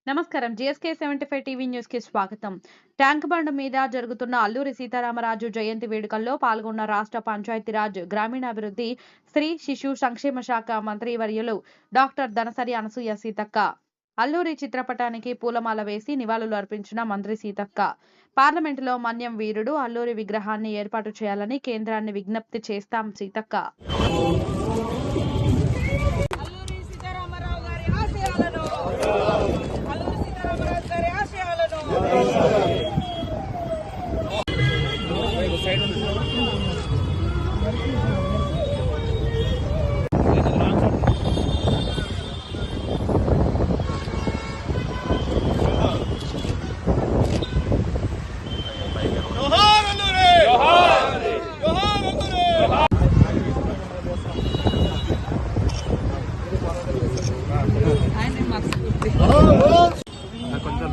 నమస్కారం. GSK 75 TV news కి స్వాగతం. ట్యాంక్ బండ్ మీద జరుగుతున్న అల్లూరి సీతారామరాజు జయంతి వేడుకల్లో పాల్గొన్న రాష్ట్ర పంచాయతీరాజ్ గ్రామీణాభివృద్ధి స్త్రీ శిశు సంక్షేమ శాఖ మంత్రివర్యులు డాక్టర్ ధనసరి అనసూయ సీతక్క. అల్లూరి చిత్రపటానికి పూలమాల వేసి నివాళులు అర్పించిన మంత్రి సీతక్క. పార్లమెంటులో మన్యం వీరుడు అల్లూరి విగ్రహాన్ని ఏర్పాటు చేయాలని కేంద్రాన్ని విజ్ఞప్తి చేస్తాం సీతక్క. కొంచెం